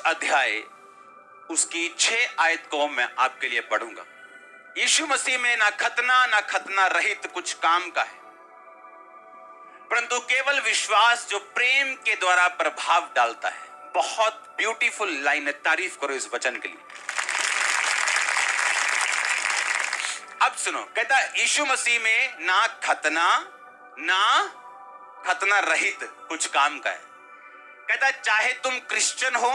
अध्याय उसकी 6 आयत को मैं आपके लिए पढ़ूंगा। यीशु मसीह में ना खतना रहित कुछ काम का है, परंतु केवल विश्वास जो प्रेम के द्वारा प्रभाव डालता है। बहुत ब्यूटीफुल लाइन है, तारीफ करो इस वचन के लिए। अब सुनो, कहता यीशु मसीह में ना खतना रहित कुछ काम का है। कहता चाहे तुम क्रिश्चियन हो,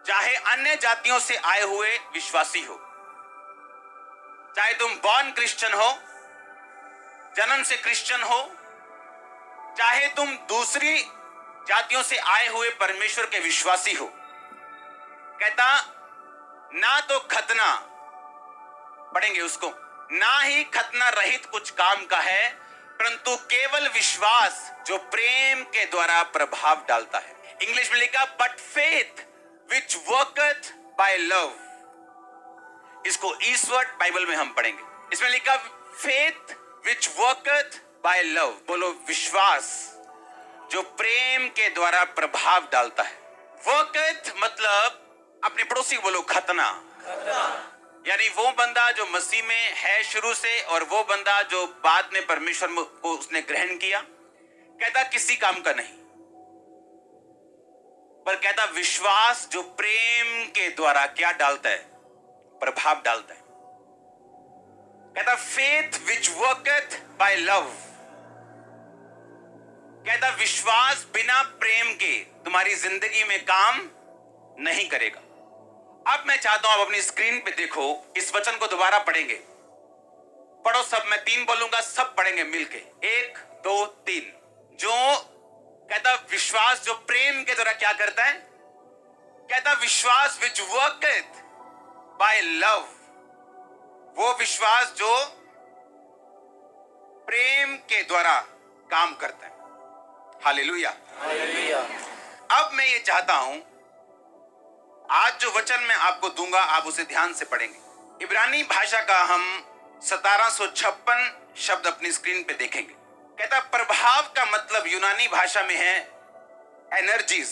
चाहे अन्य जातियों से आए हुए विश्वासी हो, चाहे तुम बॉर्न क्रिश्चियन हो, जन्म से क्रिश्चियन हो, चाहे तुम दूसरी जातियों से आए हुए परमेश्वर के विश्वासी हो, कहता ना तो खतना पढ़ेंगे उसको, ना ही खतना रहित कुछ काम का है, परंतु केवल विश्वास जो प्रेम के द्वारा प्रभाव डालता है। इंग्लिश में लिखा but faith which worketh by love. इसको ईस्वर्ड बाइबल में हम पढ़ेंगे। इसमें लिखा faith which worketh by love. बोलो विश्वास जो प्रेम के द्वारा प्रभाव डालता है। वर्कeth मतलब अपने पड़ोसी को बोलो खतना। यानी वो बंदा जो मसीह में है शुरू से, और वो बंदा जो बाद में परमेश्वर को उसने ग्रहण किया, कहता किसी काम का नहीं, पर कहता विश्वास जो प्रेम के द्वारा क्या डालता है, प्रभाव डालता है। कहता faith which worketh by love. कहता विश्वास बिना प्रेम के तुम्हारी जिंदगी में काम नहीं करेगा। अब मैं चाहता हूं आप अपनी स्क्रीन पे देखो, इस वचन को दोबारा पढ़ेंगे। पढ़ो सब, मैं 3 बोलूंगा, सब पढ़ेंगे मिलके। 1 2 3। जो कहता विश्वास जो प्रेम के द्वारा क्या करता है, कहता विश्वास विच वर्कeth बाय लव। वो विश्वास जो प्रेम के द्वारा काम करता है। हालेलुया। अब मैं ये चाहता हूं, आज जो वचन मैं आपको दूंगा आप उसे ध्यान से पढ़ेंगे। इब्रानी भाषा का हम 1756 शब्द अपनी स्क्रीन पे देखेंगे। कहता प्रभाव का मतलब यूनानी भाषा में है एनर्जीज,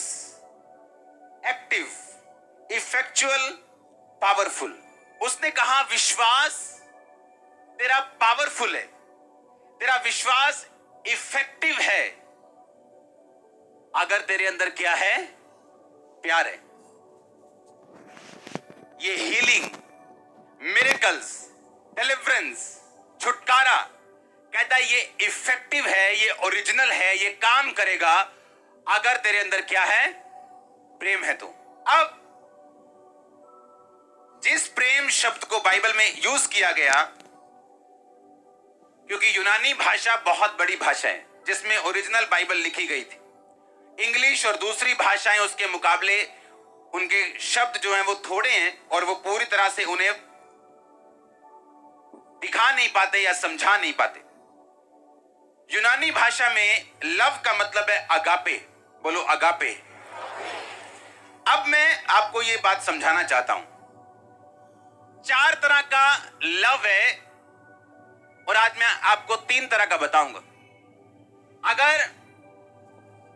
एक्टिव, इफेक्चुअल, पावरफुल। उसने कहा विश्वास तेरा पावरफुल है, तेरा विश्वास इफेक्टिव है अगर तेरे अंदर क्या है, प्यार है। ये हीलिंग, मिरेकल्स, डिलीवरेंस, छुटकारा, कहता है ये इफेक्टिव है, ये ओरिजिनल है, ये काम करेगा अगर तेरे अंदर क्या है, प्रेम है। तो अब जिस प्रेम शब्द को बाइबल में यूज किया गया, क्योंकि यूनानी भाषा बहुत बड़ी भाषा है जिसमें ओरिजिनल बाइबल लिखी गई थी। इंग्लिश और दूसरी भाषाएं उसके मुकाबले उनके शब्द जो हैं वो थोड़े हैं और वो पूरी तरह से उन्हें दिखा नहीं पाते या समझा नहीं पाते। यूनानी भाषा में लव का मतलब है अगापे। बोलो अगापे। अब मैं आपको ये बात समझाना चाहता हूं। 4 तरह का लव है और आज मैं आपको 3 तरह का बताऊंगा। अगर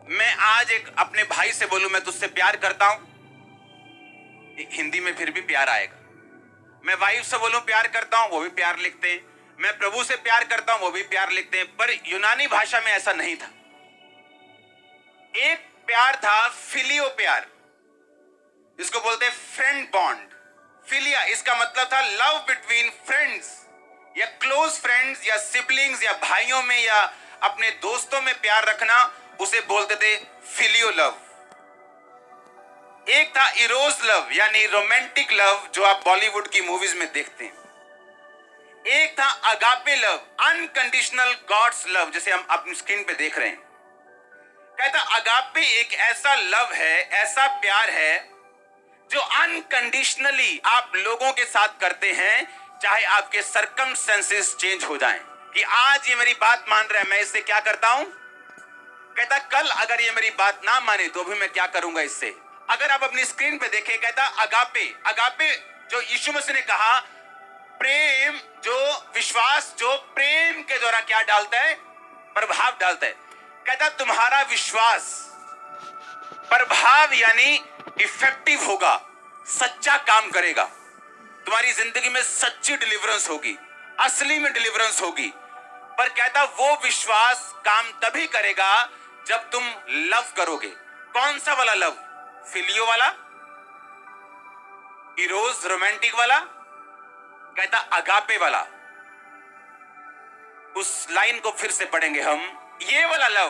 मैं आज एक अपने भाई से बोलूं मैं तुझसे प्यार करता हूं, हिंदी में फिर भी प्यार आएगा। मैं वाइफ से बोलूं प्यार करता हूं, वो भी प्यार लिखते हैं। मैं प्रभु से प्यार करता हूं, वो भी प्यार लिखते हैं। पर यूनानी भाषा में ऐसा नहीं था। एक प्यार था फिलियो प्यार, जिसको बोलते हैं फ्रेंड बॉन्ड। फिलिया इसका मतलब था लव बिटवीन फ्रेंड्स या क्लोज फ्रेंड्स या सिबलिंग्स या भाइयों में या अपने दोस्तों में प्यार रखना, उसे बोलते थे फिलियो लव। एक था इरोस लव यानी रोमांटिक लव, जो आप बॉलीवुड की मूवीज में देखते हैं। एक था agape love, unconditional God's love, जैसे हम अपनी स्क्रीन पे देख रहे हैं। कहता अगापे एक ऐसा लव है, ऐसा प्यार है जो अनकंडीशनली आप लोगों के साथ करते हैं, चाहे आपके सर्कमस्टेंसेस चेंज हो जाएं। कि आज ये मेरी बात मान रहा है, मैं इससे क्या करता हूं। कहता कल अगर ये मेरी बात ना माने तो भी मैं क्या करूंगा इससे। अगर आप अपनी स्क्रीन पे देखें, कहता अगापे जो यीशु मसीह ने कहा, प्रेम जो विश्वास जो प्रेम के द्वारा क्या डालता है, प्रभाव डालता है। कहता तुम्हारा विश्वास प्रभाव यानी इफेक्टिव होगा, सच्चा काम करेगा, तुम्हारी जिंदगी में सच्ची डिलीवरेंस होगी, असली में डिलीवरेंस होगी। पर कहता वो विश्वास काम तभी करेगा जब तुम लव करोगे। कौन सा वाला लव? फिलियो वाला, इरोज रोमांटिक वाला, कहता अगापे वाला। उस लाइन को फिर से पढ़ेंगे हम, ये वाला लव,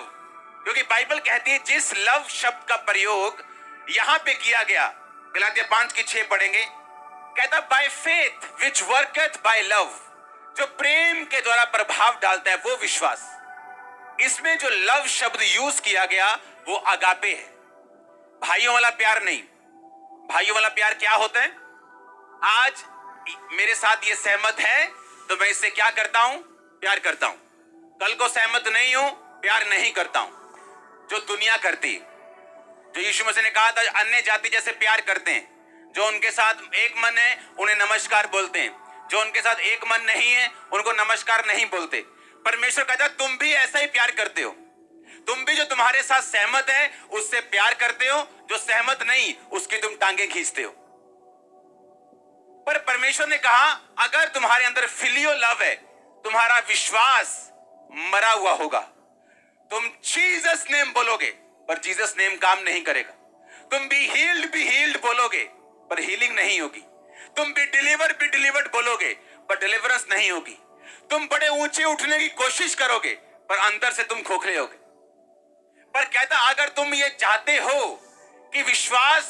क्योंकि बाइबल कहती है जिस लव शब्द का प्रयोग यहां पे किया गया, गलातिया 5:6 पढ़ेंगे, कहता by faith which worketh by love, जो प्रेम के द्वारा प्रभाव डालता है वो विश्वास। इसमें जो लव शब्द यूज किया गया वो अगापे है, भाइयों वाला प्यार नहीं। भाइयों वाला प्यार क्या होता है? आज मेरे साथ ये सहमत है तो मैं इससे क्या करता हूं? प्यार करता हूं। कल को सहमत नहीं हूं, प्यार नहीं करता हूं। जो दुनिया करती, जो यीशु मसीह ने कहा था अन्य जाति जैसे प्यार करते हैं, जो उनके साथ एक मन है उन्हें नमस्कार बोलते हैं, जो उनके साथ एक मन नहीं है उनको नमस्कार नहीं बोलते। परमेश्वर कहता तुम भी ऐसा ही प्यार करते हो, तुम भी जो तुम्हारे साथ सहमत है उससे प्यार करते हो, जो सहमत नहीं उसकी तुम टांगे खींचते हो। पर परमेश्वर ने कहा अगर तुम्हारे अंदर फिलियो लव है, तुम्हारा विश्वास मरा हुआ होगा, तुम जीसस नेम बोलोगे पर जीसस नेम काम नहीं करेगा। तुम बी हील्ड बोलोगे पर हीलिंग नहीं होगी। तुम बी डिलीवर्ड बोलोगे पर डिलीवरेंस नहीं होगी। तुम बड़े ऊंचे उठने की कोशिश करोगे पर अंदर से तुम खोखले होगे। पर कहता अगर तुम ये चाहते हो कि विश्वास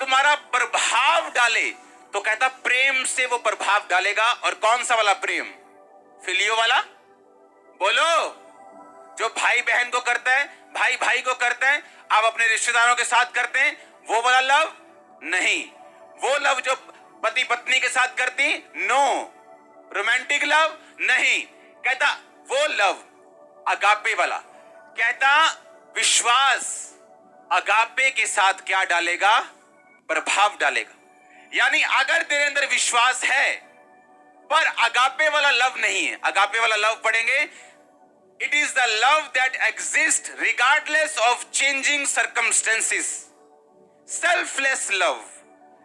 तुम्हारा प्रभाव डाले, तो कहता प्रेम से वो प्रभाव डालेगा। और कौन सा वाला प्रेम? फिलियो वाला। बोलो, जो भाई बहन को करता है, भाई भाई को करता है, आप अपने रिश्तेदारों के साथ करते हैं, वो वाला लव नहीं। वो लव जो पति पत्नी के साथ करती, नो। रोमांटिक लव नहीं। कहता वो लव अगापे वाला। कहता विश्वास अगापे के साथ क्या डालेगा? प्रभाव डालेगा। यानी अगर तेरे अंदर विश्वास है पर अगापे वाला लव नहीं है। अगापे वाला लव पढ़ेंगे, it is the love that exist regardless of changing circumstances, selfless love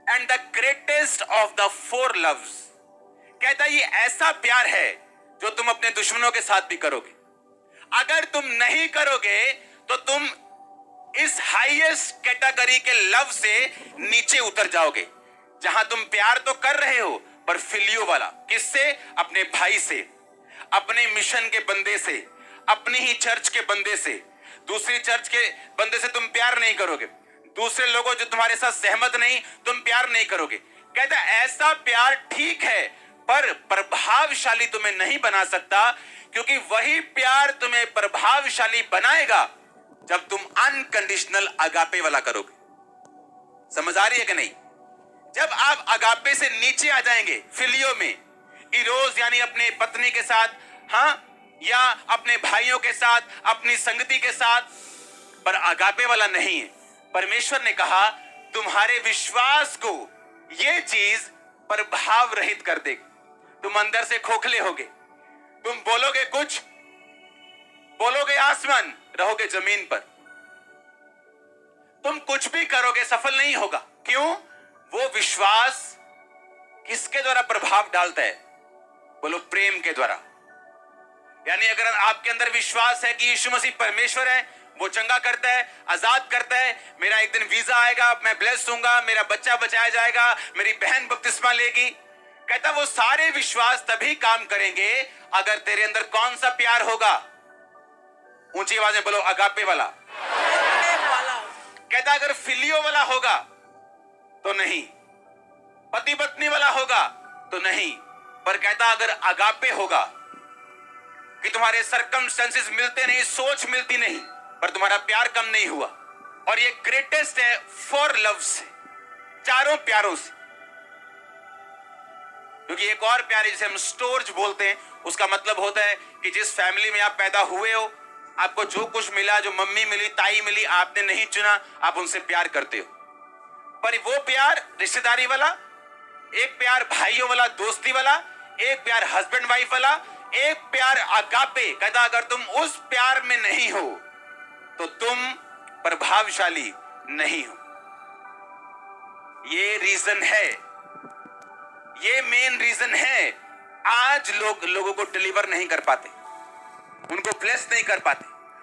and the greatest of the 4 loves. कहता ये ऐसा प्यार है जो तुम अपने दुश्मनों के साथ भी करोगे। अगर तुम नहीं करोगे तो तुम इस हाईएस्ट कैटेगरी के लव से नीचे उतर जाओगे, जहां तुम प्यार तो कर रहे हो पर फिलियो वाला। किससे? अपने भाई से, अपने मिशन के बंदे से, अपनी ही चर्च के बंदे से। दूसरी चर्च के बंदे से तुम प्यार नहीं करोगे। दूसरे लोगों जो तुम्हारे साथ सहमत नहीं, तुम प्यार नहीं करोगे। कहता ऐसा प्यार ठीक है पर प्रभावशाली तुम्हें नहीं बना सकता, क्योंकि वही प्यार तुम्हें प्रभावशाली बनाएगा जब तुम अनकंडीशनल अगापे वाला करोगे। समझ आ रही है कि नहीं? जब आप अगापे से नीचे आ जाएंगे, फिलियो में, इरोज यानी अपने पत्नी के साथ, हाँ, या अपने भाइयों के साथ, अपनी संगति के साथ, पर अगापे वाला नहीं है। परमेश्वर ने कहा तुम्हारे विश्वास को यह चीज प्रभाव रहित कर देगी। तुम अंदर से खोखले होगे, तुम बोलोगे कुछ, बोलोगे आसमान, रहोगे जमीन पर। तुम कुछ भी करोगे सफल नहीं होगा। क्यों? वो विश्वास किसके द्वारा प्रभाव डालता है? बोलो, प्रेम के द्वारा। यानी अगर आपके अंदर विश्वास है कि यीशु मसीह परमेश्वर है, वो चंगा करता है, आजाद करता है, मेरा एक दिन वीजा आएगा, मैं ब्लेस होऊंगा, मेरा बच्चा बचाया जाएगा, मेरी बहन बपतिस्मा लेगी, कहता वो सारे विश्वास तभी काम करेंगे अगर तेरे अंदर कौन सा प्यार होगा? ऊंची आवाज में बोलो, अगापे वाला। कहता अगर फिलियो वाला होगा तो नहीं, पति पत्नी वाला होगा तो नहीं, पर कहता अगर अगापे होगा कि तुम्हारे सर्कमस्टेंसेस मिलते नहीं, सोच मिलती नहीं, पर तुम्हारा प्यार कम नहीं हुआ। और ये ग्रेटेस्ट है 4 लव से, 4 प्यारों से। क्योंकि एक और प्यार जिसे हम स्टोर्ज बोलते हैं, उसका मतलब होता है कि जिस फैमिली में आप पैदा हुए हो, आपको जो कुछ मिला, जो मम्मी मिली, ताई मिली, आपने नहीं चुना, आप उनसे प्यार करते हो। पर वो प्यार रिश्तेदारी वाला, एक प्यार भाइयों वाला, दोस्ती वाला, एक प्यार हस्बैंड वाइफ वाला, एक प्यार अगापे। कहता अगर तुम उस प्यार में नहीं हो तो तुम प्रभावशाली नहीं हो। ये रीजन है, ये मेन रीजन है आज लोगों को डिलीवर नहीं कर पाते, उनको ब्लेस नहीं कर पाते।